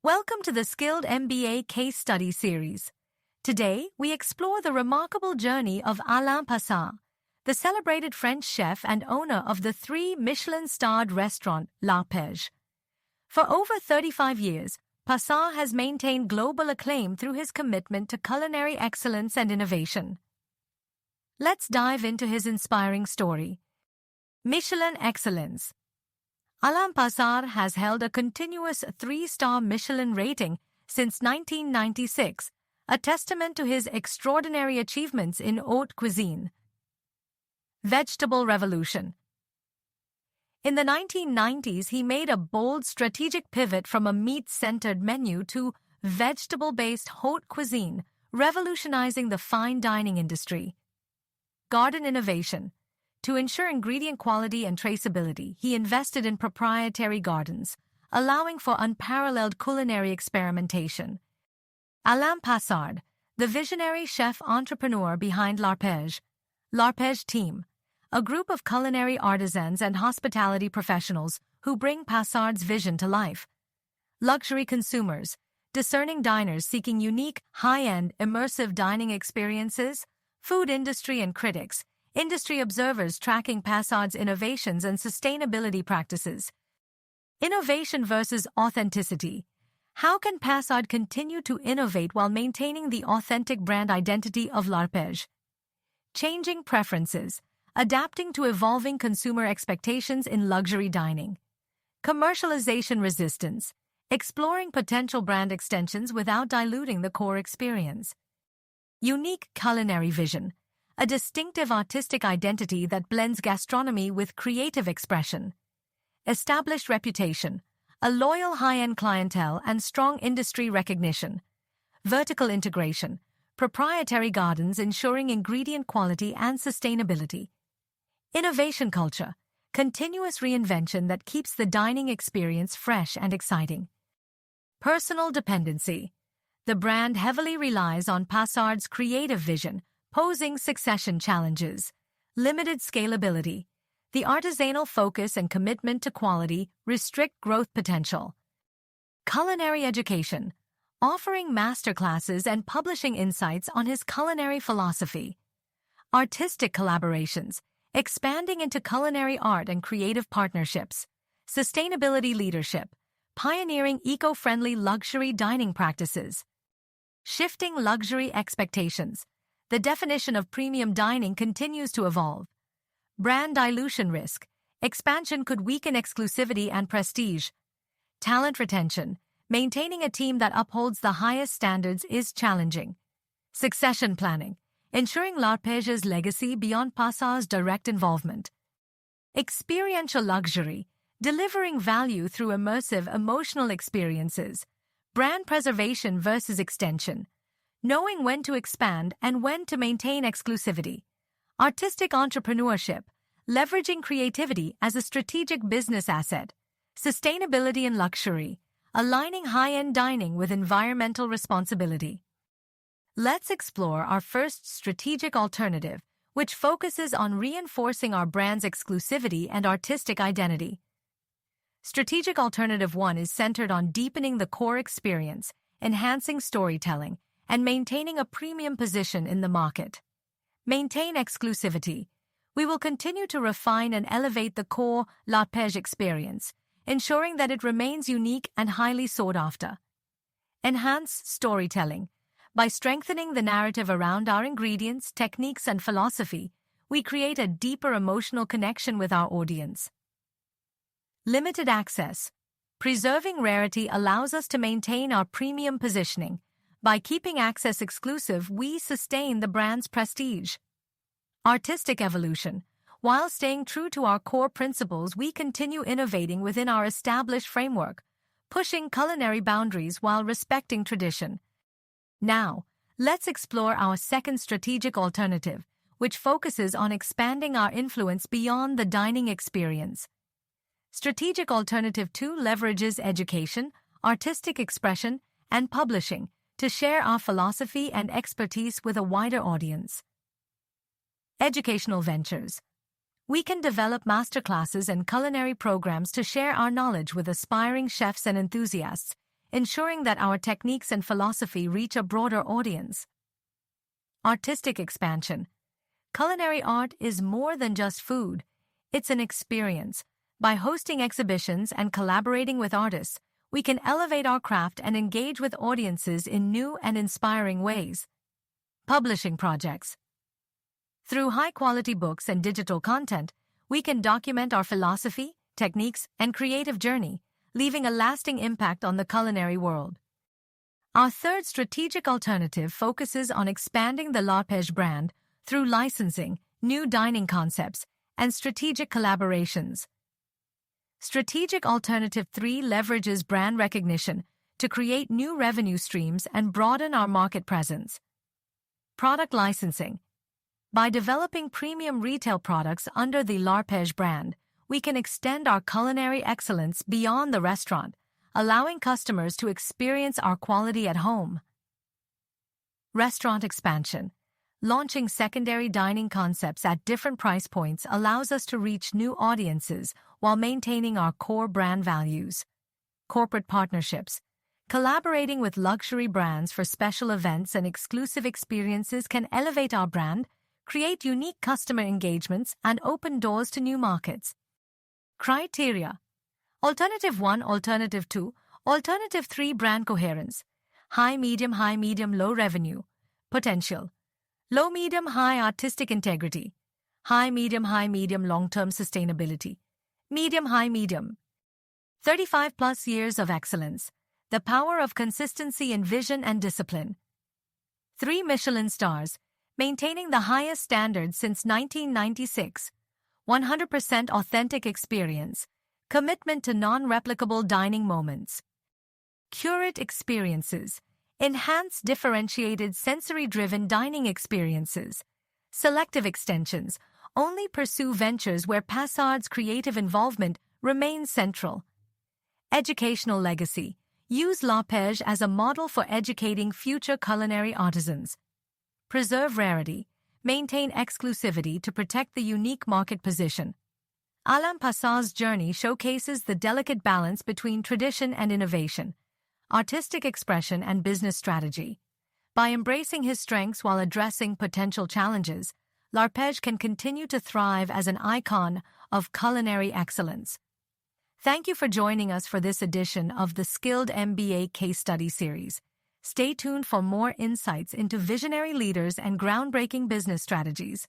Welcome to the Skilled MBA Case Study Series. Today, we explore the remarkable journey of Alain Passard, the celebrated French chef and owner of the 3 Michelin-starred restaurant L'Arpège. For over 35 years, Passard has maintained global acclaim through his commitment to culinary excellence and innovation. Let's dive into his inspiring story. Michelin Excellence. Alain Passard has held a continuous 3-star Michelin rating since 1996, a testament to his extraordinary achievements in haute cuisine. Vegetable Revolution. In the 1990s, he made a bold strategic pivot from a meat-centered menu to vegetable-based haute cuisine, revolutionizing the fine dining industry. Garden Innovation. To ensure ingredient quality and traceability, he invested in proprietary gardens, allowing for unparalleled culinary experimentation. Alain Passard, the visionary chef-entrepreneur behind L'Arpège. L'Arpège Team, a group of culinary artisans and hospitality professionals who bring Passard's vision to life. Luxury consumers, discerning diners seeking unique, high-end, immersive dining experiences. Food industry and critics, industry observers tracking Passard's innovations and sustainability practices. Innovation versus authenticity. How can Passard continue to innovate while maintaining the authentic brand identity of L'Arpège? Changing preferences. Adapting to evolving consumer expectations in luxury dining. Commercialization resistance. Exploring potential brand extensions without diluting the core experience. Unique culinary vision. A distinctive artistic identity that blends gastronomy with creative expression. Established reputation, a loyal high-end clientele and strong industry recognition. Vertical integration, proprietary gardens ensuring ingredient quality and sustainability. Innovation culture, continuous reinvention that keeps the dining experience fresh and exciting. Personal dependency. The brand heavily relies on Passard's creative vision, posing succession challenges. Limited scalability. The artisanal focus and commitment to quality restrict growth potential. Culinary education. Offering masterclasses and publishing insights on his culinary philosophy. Artistic collaborations. Expanding into culinary art and creative partnerships. Sustainability leadership. Pioneering eco-friendly luxury dining practices. Shifting luxury expectations. The definition of premium dining continues to evolve. Brand dilution risk. Expansion could weaken exclusivity and prestige. Talent retention. Maintaining a team that upholds the highest standards is challenging. Succession planning. Ensuring L'Arpège's legacy beyond Passard's direct involvement. Experiential luxury. Delivering value through immersive emotional experiences. Brand preservation versus extension. Knowing when to expand and when to maintain exclusivity. Artistic entrepreneurship, leveraging creativity as a strategic business asset. Sustainability and luxury, aligning high-end dining with environmental responsibility. Let's explore our first strategic alternative, which focuses on reinforcing our brand's exclusivity and artistic identity. Strategic Alternative 1 is centered on deepening the core experience, enhancing storytelling, and maintaining a premium position in the market. Maintain exclusivity. We will continue to refine and elevate the core L'Arpège experience, ensuring that it remains unique and highly sought after. Enhance storytelling. By strengthening the narrative around our ingredients, techniques, and philosophy, we create a deeper emotional connection with our audience. Limited access. Preserving rarity allows us to maintain our premium positioning. By keeping access exclusive, we sustain the brand's prestige. Artistic evolution. While staying true to our core principles, we continue innovating within our established framework, pushing culinary boundaries while respecting tradition. Now, let's explore our second strategic alternative, which focuses on expanding our influence beyond the dining experience. Strategic Alternative 2 leverages education, artistic expression, and publishing to share our philosophy and expertise with a wider audience. Educational ventures. We can develop masterclasses and culinary programs to share our knowledge with aspiring chefs and enthusiasts, ensuring that our techniques and philosophy reach a broader audience. Artistic expansion. Culinary art is more than just food. It's an experience. By hosting exhibitions and collaborating with artists, we can elevate our craft and engage with audiences in new and inspiring ways. Publishing projects. Through high-quality books and digital content, we can document our philosophy, techniques, and creative journey, leaving a lasting impact on the culinary world. Our third strategic alternative focuses on expanding the L'Arpège brand through licensing, new dining concepts, and strategic collaborations. Strategic Alternative 3 leverages brand recognition to create new revenue streams and broaden our market presence. Product licensing. By developing premium retail products under the L'Arpège brand, we can extend our culinary excellence beyond the restaurant, allowing customers to experience our quality at home. Restaurant expansion. Launching secondary dining concepts at different price points allows us to reach new audiences while maintaining our core brand values. Corporate partnerships. Collaborating with luxury brands for special events and exclusive experiences can elevate our brand, create unique customer engagements, and open doors to new markets. Criteria. Alternative 1, Alternative 2, Alternative 3 brand coherence. High, medium, low revenue. Potential. Low, medium, high artistic integrity. High, medium, long-term sustainability. Medium, high, medium. 35+ years of excellence. The power of consistency in vision and discipline. 3 Michelin stars, maintaining the highest standards since 1996. 100% authentic experience. Commitment to non-replicable dining moments. Curate experiences. Enhance differentiated sensory-driven dining experiences. Selective extensions. Only pursue ventures where Passard's creative involvement remains central. Educational legacy. Use L'Arpège as a model for educating future culinary artisans. Preserve rarity. Maintain exclusivity to protect the unique market position. Alain Passard's journey showcases the delicate balance between tradition and innovation, artistic expression and business strategy. By embracing his strengths while addressing potential challenges, L'Arpège can continue to thrive as an icon of culinary excellence. Thank you for joining us for this edition of the Skilled MBA Case Study Series. Stay tuned for more insights into visionary leaders and groundbreaking business strategies.